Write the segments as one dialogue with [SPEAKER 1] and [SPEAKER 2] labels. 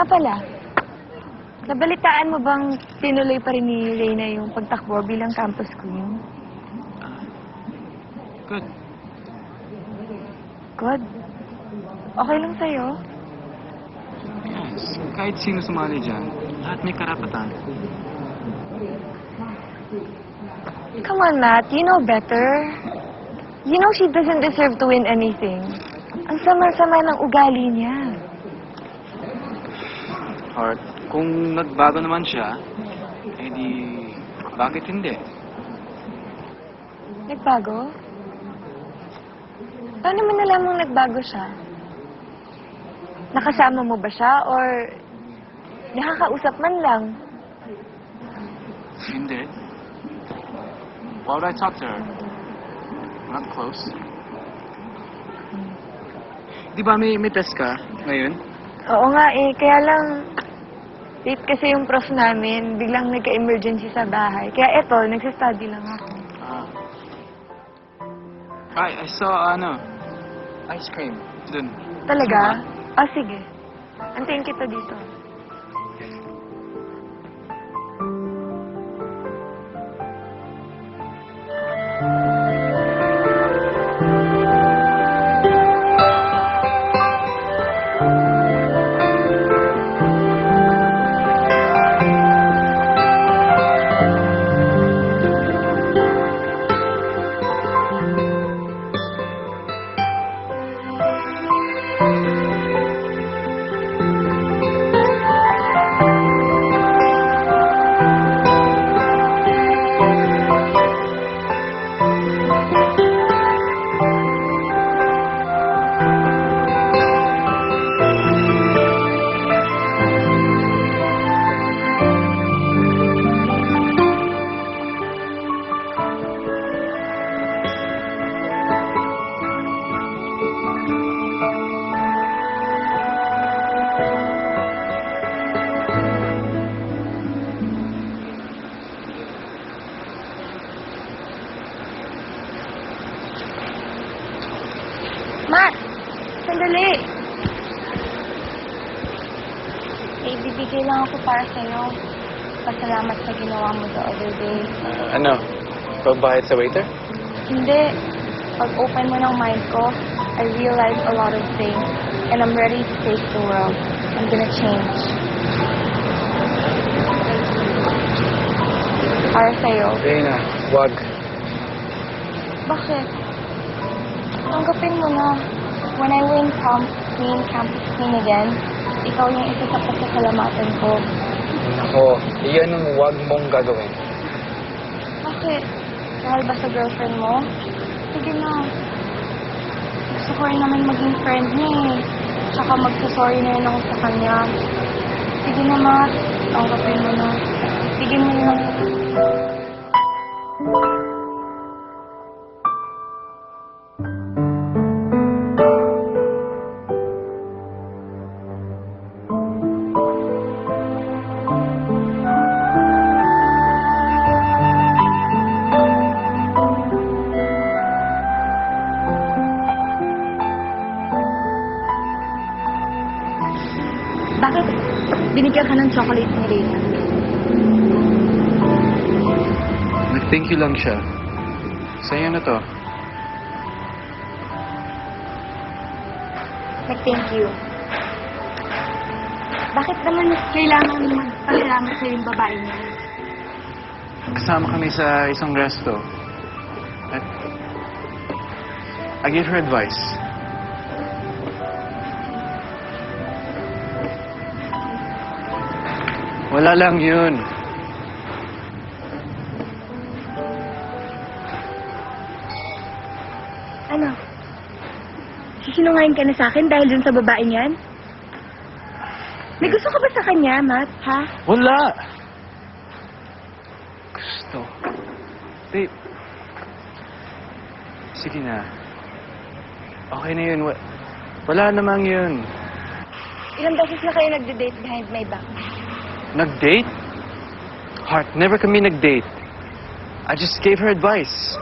[SPEAKER 1] nga pala, nabalitaan mo bang tinuloy pa rin ni Reyna yung pagtakbo bilang campus queen?
[SPEAKER 2] Good.
[SPEAKER 1] Good. Okay lang sa'yo?
[SPEAKER 2] Yes. Kahit sino sumali dyan, lahat may karapatan.
[SPEAKER 1] Come on, Matt. You know better. You know she doesn't deserve to win anything. Ang sama-sama ng ugali niya.
[SPEAKER 2] Or kung nagbago naman siya, di bakit hindi?
[SPEAKER 1] Nagbago? Paano mo nalamang nagbago siya? Nakasama mo ba siya or nakakausap man lang?
[SPEAKER 2] Hindi. Why would I talk to her? We're not close. Di ba may test ka ngayon?
[SPEAKER 1] Oo nga eh, kaya lang late kasi yung prof namin, biglang nagka-emergency sa bahay. Kaya eto, nagsa-study lang ako.
[SPEAKER 2] I saw, ice cream. Dun.
[SPEAKER 1] Talaga? Ah, sige. Antayin kita dito. Matt! Sandali! Eh, bibigay lang ako para sa'yo. Pasalamat sa ginawa mo the other day.
[SPEAKER 2] Pagbayad sa waiter?
[SPEAKER 1] Hindi. Pag-open mo ng mind ko, I realized a lot of things. And I'm ready to face the world. I'm gonna change. Para sa'yo.
[SPEAKER 2] Reyna, wag.
[SPEAKER 1] Bakit? Tanggapin mo na. When I win campus queen again, ikaw yung isa sa pasasalamatan ko.
[SPEAKER 2] Ako, iyan ang wag mong gagawin.
[SPEAKER 1] Bakit? Dahil ba sa girlfriend mo? Sige na. Gusto ko rin naman maging friend niya eh. Tsaka magsasorry na rin ako sa kanya. Sige na, Matt. Tanggapin mo na. Bigyan mo na. Bakit binigyan ka ng chocolate ni Reyna?
[SPEAKER 2] Nag-thank you lang siya. Sa'yo na to.
[SPEAKER 1] Nag-thank you. Bakit naman kailangan magpasalamat sa yung babae niya?
[SPEAKER 2] Kasama kami sa isang resto. At I gave her advice. Wala lang yun.
[SPEAKER 1] Ano? Sisinungaling ka na sa akin dahil dun sa babaeng yan? May gusto ka ba sa kanya, Matt? Ha?
[SPEAKER 2] Wala! Gusto. Babe. Sige na. Okay na yun. Wala namang yun.
[SPEAKER 1] Ilang beses na kayo nagde-date behind my back?
[SPEAKER 2] Nag-date? Heart, never kami nag-date. I just gave her advice.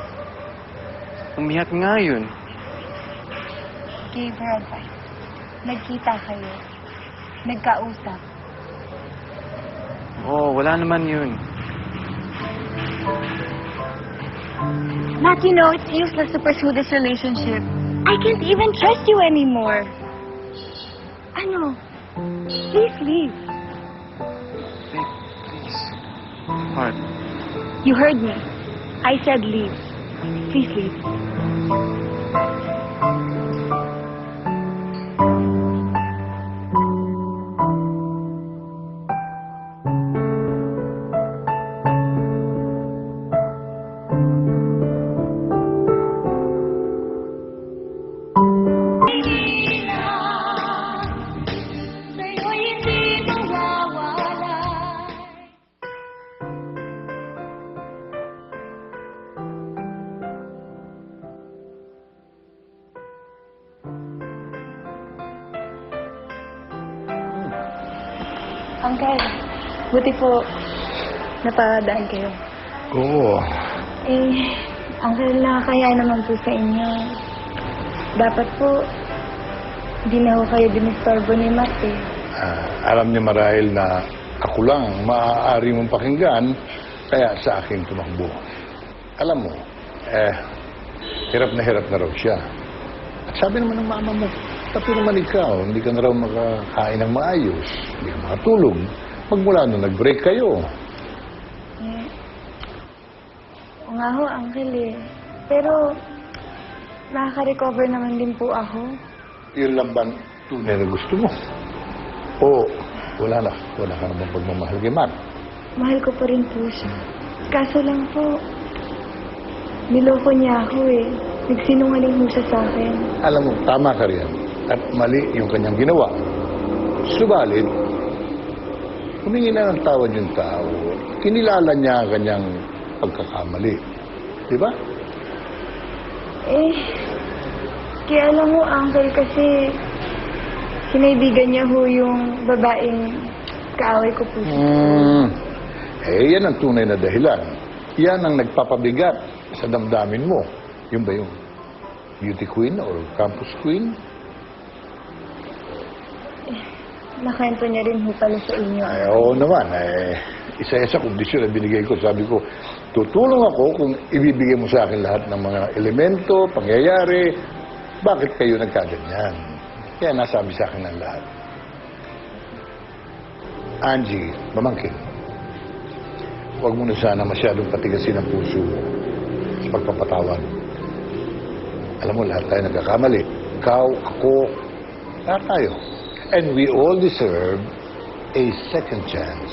[SPEAKER 2] Umiyak nga yun.
[SPEAKER 1] Gave her advice. Nagkita kayo. Nagkausap.
[SPEAKER 2] wala naman yun.
[SPEAKER 1] Matt, you know, it's useless to pursue this relationship. I can't even trust you anymore. Ano? Please leave.
[SPEAKER 2] Babe, please. Heart,
[SPEAKER 1] You heard me. I said leave. Please leave. Uncle, buti po napadaan kayo.
[SPEAKER 3] Oo.
[SPEAKER 1] Uncle, nakakaya naman po sa inyo. Dapat po, hindi na ho kayo dinistorbo ni Matt eh.
[SPEAKER 3] Alam niya marahil na ako lang ang maaari mong pakinggan, kaya sa akin tumakbo. Alam mo, hirap na raw siya. At sabi naman ng mama mo, pati naman ikaw, hindi ka na raw makakain ng maayos, hindi ka makatulog. Magmula nung nag-break kayo.
[SPEAKER 1] Oo nga ho, Uncle eh. Pero, nakaka-recover naman din po ako.
[SPEAKER 3] Yun lang ba tunay na gusto mo? Oo, wala ka naman pagmamahal kay Matt.
[SPEAKER 1] Mahal ko pa rin po siya. Kaso lang po, niloko niya ako eh. Nagsinungaling mo siya sa akin.
[SPEAKER 3] Alam mo, tama ka rin. At mali yung kanyang ginawa. Subalit, humingi na ng tawad yung tao. Kinilala niya ang kanyang pagkakamali. Di ba?
[SPEAKER 1] Kaya alam mo, Uncle, kasi kinaibigan niya ho yung babaeng kaaway ko po siya.
[SPEAKER 3] Yan ang tunay na dahilan. Yan ang nagpapabigat sa damdamin mo. Yun ba yung beauty queen or campus queen?
[SPEAKER 1] Nakento niya rin ho pala sa inyo.
[SPEAKER 3] Ay, oo naman. Isa sa kondisyon na binigay ko. Sabi ko, tutulong ako kung ibibigay mo sa akin lahat ng mga elemento, pangyayari. Bakit kayo nagkaganyan? Kaya nasabi sa akin ng lahat. Angie, mamangkin, huwag mo na sana masyadong patigasin ang puso mo sa pagpapatawad. Alam mo, lahat tayo nagkakamali. Ikaw, ako, lahat tayo. And we all deserve a second chance.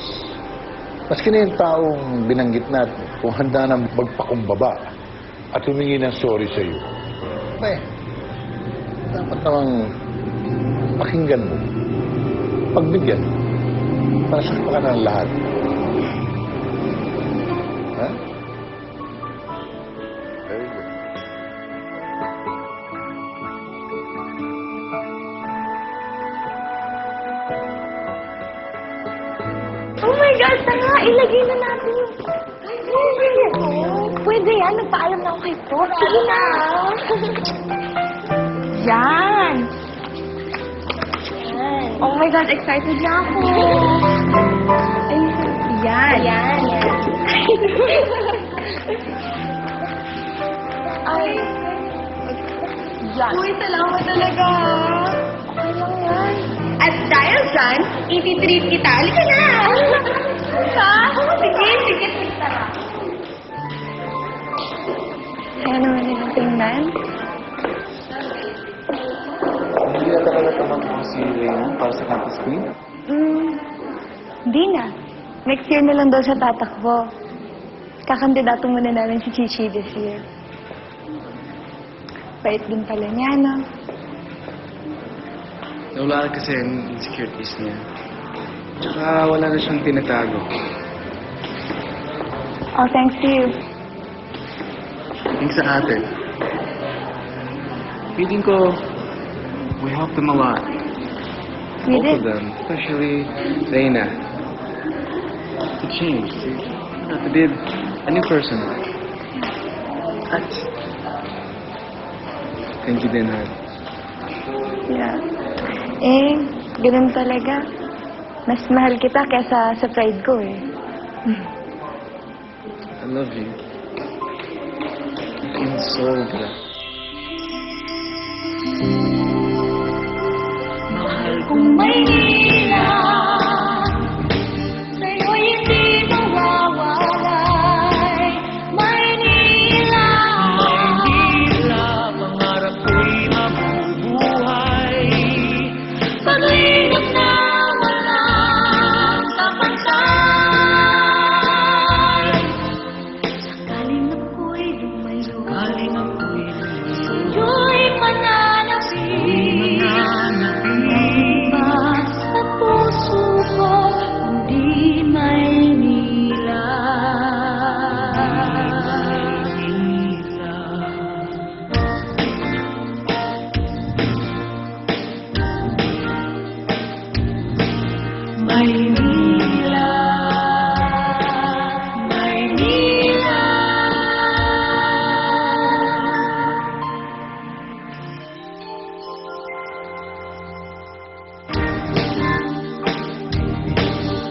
[SPEAKER 3] Maski na yung taong binanggit natin, kung handa na magpakumbaba at humingi ng sorry sa iyo, dapat namang pakinggan mo, pagbigyan, para sa kapakanan ng lahat. Ha? Very good.
[SPEAKER 1] Oh my God, tanga! Ilagay na natin yung... Pwede yan. Nagpaalam na ako kay Tot. Sige na. Yan. Oh my God, excited na ako. Ay, yan. Yan. Ay. Yan. Uy, salamat talaga. Okay lang yan. At dahil dyan, ititreat kita. Halika na! Ha? Sige, tara. Kaya naman yung tingnan.
[SPEAKER 2] hindi na talaga tumakbo si Reyna para sa campus queen?
[SPEAKER 1] Hindi na. Next year na lang daw siya tatakbo. Kakandidato muna namin si Chichi this year. Bait din pala niya, no?
[SPEAKER 2] Nawala kasi ang insecurities niya. Tsaka wala na siyang tinatago.
[SPEAKER 1] Oh, thanks to you.
[SPEAKER 2] Yung sa atin. Feeling ko, we helped them a lot.
[SPEAKER 1] We
[SPEAKER 2] Both
[SPEAKER 1] did.
[SPEAKER 2] of them, especially Reyna. To change, to be a new person. At thank you din, Heart.
[SPEAKER 1] Yeah. Ganun talaga. Mas mahal kita kaysa sa pride ko, eh.
[SPEAKER 2] I love you. Sobra.
[SPEAKER 1] Mahal kong Maynila, sa'yo'y hindi mawawalay. Maynila,
[SPEAKER 4] Maynila, pangarap ko'y mabubuhay.
[SPEAKER 1] pag-ibig na walang kapantay. Sakaling ako'y lumayo,
[SPEAKER 4] Galing ako'y
[SPEAKER 1] sa'yo'y mananapin. Ba sa puso ko, hindi Maynila.
[SPEAKER 4] Maynila,
[SPEAKER 1] Maynila.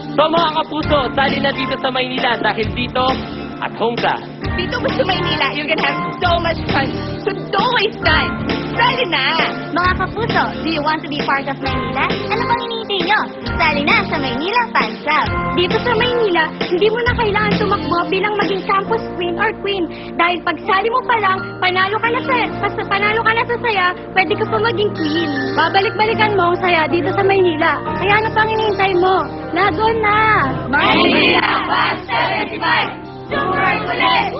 [SPEAKER 4] So mga kapuso, sali na dito sa Maynila dahil dito, at home ka.
[SPEAKER 5] Dito ba sa Maynila, you're gonna have so much fun. So don't waste time. Sali na!
[SPEAKER 1] Mga kapuso, do you want to be part of Maynila? Ano bang hinihintay nyo? Sali na sa Maynila Fan Club. Dito sa Maynila, hindi mo na kailangan tumakbo bilang maging campus queen or queen. Dahil pag sali mo pa lang, panalo ka na sa saya, pwede ka pa maging queen. Babalik-balikan mo ang saya dito sa Maynila. Kaya ano pang hinihintay mo? Lagon na!
[SPEAKER 5] Maynila 175! Super ulit!